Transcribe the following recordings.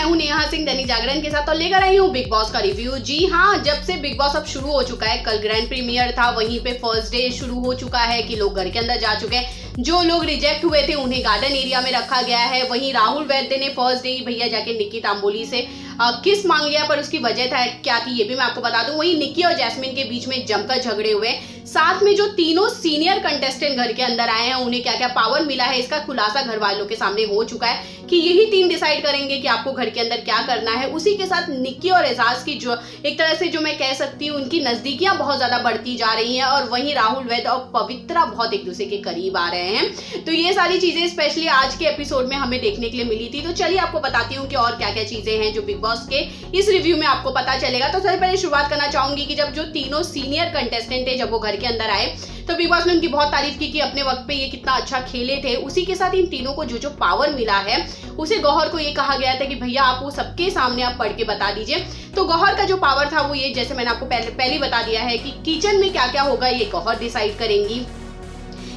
हूं नेहा सिंह दैनिक जागरण के साथ और लेकर आई हूं बिग बॉस का रिव्यू। जी हां, जब से बिग बॉस अब शुरू हो चुका है, कल ग्रैंड प्रीमियर था, वहीं पे फर्स्ट डे शुरू हो चुका है कि लोग घर के अंदर जा चुके हैं। जो लोग रिजेक्ट हुए थे उन्हें गार्डन एरिया में रखा गया है। वहीं राहुल वैद्य ने फर्स्ट डे ही भैया जाके निक्की तांबोली से किस मांग लिया, पर उसकी वजह था क्या थी ये भी मैं आपको बता दूं। वहीं निक्की और जैस्मिन के बीच में जमकर झगड़े हुए। साथ में जो तीनों सीनियर कंटेस्टेंट घर के अंदर आए हैं उन्हें क्या क्या पावर मिला है इसका खुलासा घर वालों के सामने हो चुका है कि यही तीन डिसाइड करेंगे कि आपको घर के अंदर क्या करना है। उसी के साथ निक्की और एजाज की जो एक तरह से जो मैं कह सकती हूँ उनकी नजदीकियां बहुत ज्यादा बढ़ती जा रही हैं और वहीं राहुल वैद्य और पवित्रा बहुत एक दूसरे के करीब आ रहे हैं। तो ये सारी चीजें स्पेशली आज के एपिसोड में हमें देखने के लिए मिली थी। तो चलिए आपको बताती हूँ कि और क्या क्या चीजें हैं जो बिग बॉस के इस रिव्यू में आपको पता चलेगा। तो सबसे पहले शुरुआत करना चाहूंगी कि जब जो तीनों सीनियर कंटेस्टेंट है जब वो घर के अंदर आए तो बिग बॉस ने उनकी बहुत तारीफ की कि अपने वक्त पे ये कितना अच्छा खेले थे। उसी के साथ इन तीनों को जो जो पावर मिला है उसे गौहर को ये कहा गया था कि भैया आप वो सबके सामने आप पढ़ के बता दीजिए। तो गौहर का जो पावर था वो ये, जैसे मैंने आपको पहले बता दिया है कि किचन में क्या क्या होगा ये गौहर डिसाइड करेंगी।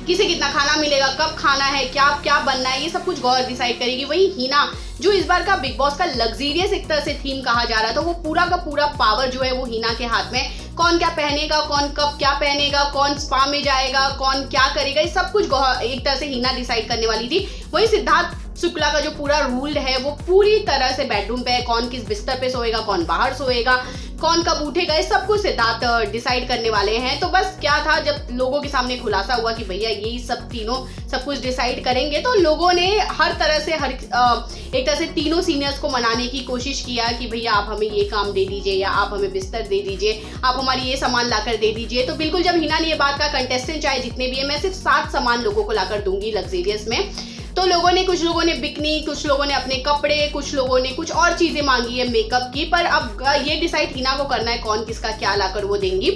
किसे कितना खाना मिलेगा, कब खाना है, क्या क्या बनना है, ये सब कुछ गौर डिसाइड करेगी। वहीं हिना जो इस बार का बिग बॉस का लग्जरियस एक तरह से थीम कहा जा रहा था, वो पूरा का पूरा पावर जो है वो हिना के हाथ में। कौन क्या पहनेगा, कौन कब क्या पहनेगा, कौन स्पा में जाएगा, कौन क्या करेगा, ये सब कुछ एक तरह से हिना डिसाइड करने वाली थी। वहीं सिद्धार्थ शुक्ला का जो पूरा रूल है वो पूरी तरह से बेडरूम पे है, कौन किस बिस्तर पे सोएगा, कौन बाहर सोएगा, कौन कब उठेगा, ये सब कुछ सिद्धार्थ डिसाइड करने वाले हैं। तो बस क्या था, जब लोगों के सामने खुलासा हुआ कि भैया यही सब तीनों सब कुछ डिसाइड करेंगे तो लोगों ने हर तरह से एक तरह से तीनों सीनियर्स को मनाने की कोशिश किया कि भैया आप हमें ये काम दे दीजिए या आप हमें बिस्तर दे दीजिए, आप हमारी ये सामान लाकर दे दीजिए। तो बिल्कुल जब हिना ने ये बात कहा कंटेस्टेंट चाहे जितने भी है मैं सिर्फ 7 सामान लोगों को लाकर दूंगी लग्जरियस में। तो कुछ लोगों ने बिकनी, कुछ लोगों ने अपने कपड़े, कुछ लोगों ने कुछ और चीजें मांगी है मेकअप की, पर अब ये डिसाइड हिना को करना है कौन किसका क्या लाकर वो देंगी।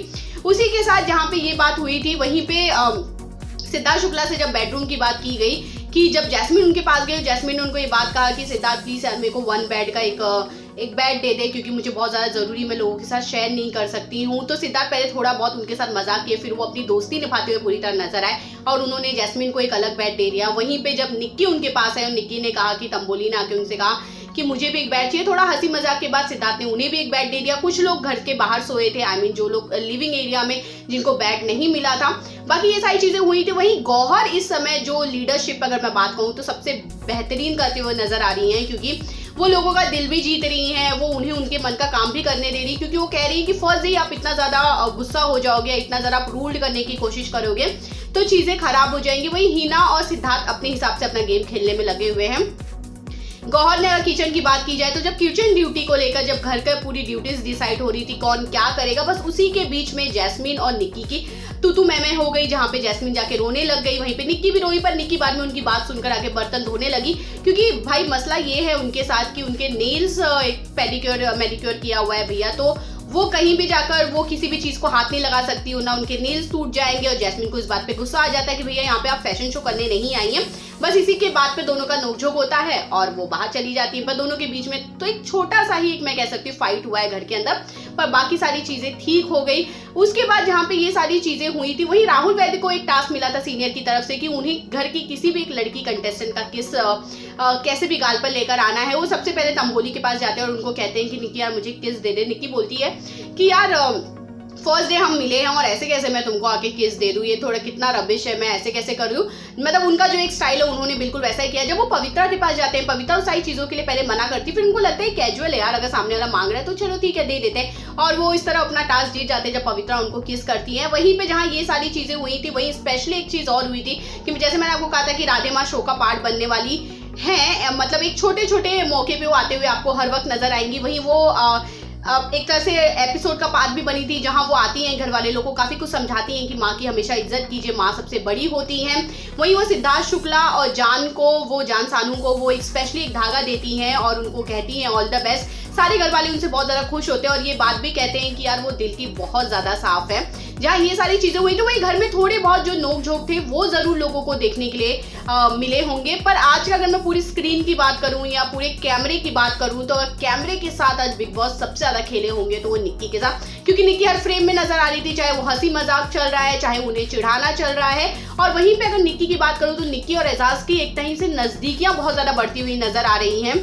उसी के साथ जहां पे ये बात हुई थी वहीं पे सिद्धार्थ शुक्ला से जब बेडरूम की बात की गई कि जब जैस्मिन उनके पास गई, जैस्मिन ने उनको ये बात कहा कि सिद्धार्थ प्लीज मेरे को 1 बेड का एक बेड दे दे क्योंकि मुझे बहुत ज़्यादा ज़रूरी, मैं लोगों के साथ शेयर नहीं कर सकती हूँ। तो सिद्धार्थ पहले थोड़ा बहुत उनके साथ मजाक किए, फिर वो अपनी दोस्ती निभाते हुए पूरी तरह नजर आए और उन्होंने जैस्मिन को एक अलग बेड दे दिया। वहीं पे जब निक्की उनके पास है और निक्की ने कहा कि तंबोली ने आके उनसे कहा कि मुझे भी एक बेड चाहिए, थोड़ा हंसी मजाक के बाद सिद्धार्थ ने उन्हें भी एक बेड दे दिया। कुछ लोग घर के बाहर सोए थे, जो लोग लिविंग एरिया में जिनको बेड नहीं मिला था। बाकी ये सारी चीजें हुई थी। वहीं गौहर इस समय जो लीडरशिप अगर मैं बात कहूँ तो सबसे बेहतरीन करते हुए नजर आ रही है क्योंकि वो लोगों का दिल भी जीत रही हैं, वो उन्हें उनके मन का काम भी करने दे रही, क्योंकि वो कह रही है कि फर्स्ट डे आप इतना ज्यादा गुस्सा हो जाओगे, इतना ज्यादा आप रूल्ड करने की कोशिश करोगे तो चीजें खराब हो जाएंगी। वहीं हिना और सिद्धार्थ अपने हिसाब से अपना गेम खेलने में लगे हुए हैं। गौहर ने अगर किचन की बात की जाए तो जब किचन ड्यूटी को लेकर जब घर का पूरी ड्यूटीज डिसाइड हो रही थी कौन क्या करेगा, बस उसी के बीच में जैस्मिन और निक्की की तू मैं हो गई, जहां पे जैस्मिन जाके रोने लग गई, वहीं पे निक्की भी रोई, पर निक्की बाद में उनकी बात सुनकर आके बर्तन धोने लगी क्योंकि भाई मसला ये है उनके साथ कि उनके नेल्स एक पेडिक्योर मैनिक्योर किया हुआ है भैया, तो वो कहीं भी जाकर वो किसी भी चीज को हाथ नहीं लगा सकती हो, ना उनके नेल्स टूट जाएंगे। और जैस्मिन को इस बात पे गुस्सा आ जाता है कि भैया यहाँ पे आप फैशन शो करने नहीं आई हैं। बस इसी के बात पे दोनों का नोकझोंक होता है और वो बाहर चली जाती है। पर दोनों के बीच में तो एक छोटा सा ही एक मैं कह सकती हूँ फाइट हुआ है घर के अंदर, पर बाकी सारी चीजें ठीक हो गई। उसके बाद जहाँ पे ये सारी चीजें हुई थी वहीं राहुल वैद्य को एक टास्क मिला था सीनियर की तरफ से कि उन्हें घर की किसी भी एक लड़की कंटेस्टेंट का किस कैसे भी गाल पर लेकर आना है। वो सबसे पहले तंबोली के पास जाते हैं और उनको कहते हैं कि निक्की यार मुझे किस दे दे। निक्की बोलती है कि यार फर्स्ट डे हम मिले हैं और ऐसे कैसे मैं तुमको आके किस दे दूं, ये थोड़ा कितना रबिश है, मैं ऐसे कैसे कर दूं। मतलब उनका जो एक स्टाइल है उन्होंने बिल्कुल वैसा ही किया। जब वो पवित्रा के पास जाते हैं, पवित्रा उस सारी चीजों के लिए पहले मना करती, फिर उनको लगता है कैजुअल है यार, अगर सामने वाला मांग रहा है तो चलो ठीक है दे देते हैं, और वो इस तरह अपना टास्क जीत जाते हैं जब पवित्रा उनको किस करती है। वहीं पे जहाँ ये सारी चीजें हुई थी वहीं स्पेशली एक चीज और हुई थी कि जैसे मैंने आपको कहा था कि राधे माँ शो का पार्ट बनने वाली है, मतलब एक छोटे छोटे मौके पे वो आते हुए आपको हर वक्त नजर आएंगी। वहीं वो एक तरह से एपिसोड का पार्ट भी बनी थी जहां वो आती हैं, घर वाले लोगों को काफी कुछ समझाती हैं कि माँ की हमेशा इज्जत कीजिए, माँ सबसे बड़ी होती हैं। वहीं वो सिद्धार्थ शुक्ला और जान सानू को वो एक स्पेशली एक धागा देती हैं और उनको कहती हैं ऑल द बेस्ट। सारे घर वाले उनसे बहुत ज्यादा खुश होते हैं और ये बात भी कहते हैं कि यार वो दिल की बहुत ज्यादा साफ है। जहाँ ये सारी चीजें हुई तो वही घर में थोड़े बहुत जो नोक झोंक थे वो जरूर लोगों को देखने के लिए मिले होंगे। पर आज का अगर मैं पूरी स्क्रीन की बात करूं या पूरे कैमरे की बात करूं तो अगर कैमरे के साथ आज बिग बॉस सबसे ज्यादा खेले होंगे तो वो निक्की के साथ, क्योंकि निक्की हर फ्रेम में नजर आ रही थी, चाहे वो हंसी मजाक चल रहा है, चाहे उन्हें चिढ़ाना चल रहा है। और वहीं पे अगर निक्की की बात करूं तो निक्की और एजाज की एक तरह से नजदीकियां बहुत ज्यादा बढ़ती हुई नजर आ रही हैं।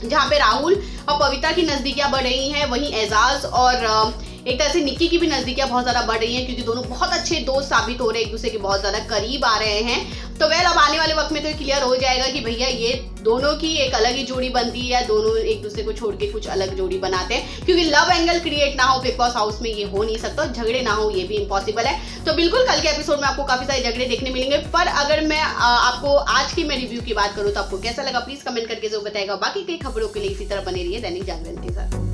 जहाँ पे राहुल और पवित्रा की नजदीकियां बढ़ रही हैं, वहीं एजाज और एक तरह से निक्की की भी नजदीकियां बहुत ज्यादा बढ़ रही हैं, क्योंकि दोनों बहुत अच्छे दोस्त साबित हो रहे हैं, एक दूसरे के बहुत ज्यादा करीब आ रहे हैं। तो वेल अब आने वाले वक्त में तो क्लियर हो जाएगा कि भैया ये दोनों की एक अलग ही जोड़ी बनती है या दोनों एक दूसरे को छोड़ के कुछ अलग जोड़ी बनाते हैं, क्योंकि लव एंगल क्रिएट ना हो बिग बॉस हाउस में ये हो नहीं सकता, झगड़े ना हो ये भी इम्पॉसिबल है। तो बिल्कुल कल के एपिसोड में आपको काफी सारे झगड़े देखने मिलेंगे। पर अगर मैं आपको आज की मैं रिव्यू की बात करूँ तो आपको कैसा लगा प्लीज कमेंट करके जरूर बताएगा। बाकी कई खबरों के लिए इसी तरह बने रहिए दैनिक जागरण के साथ।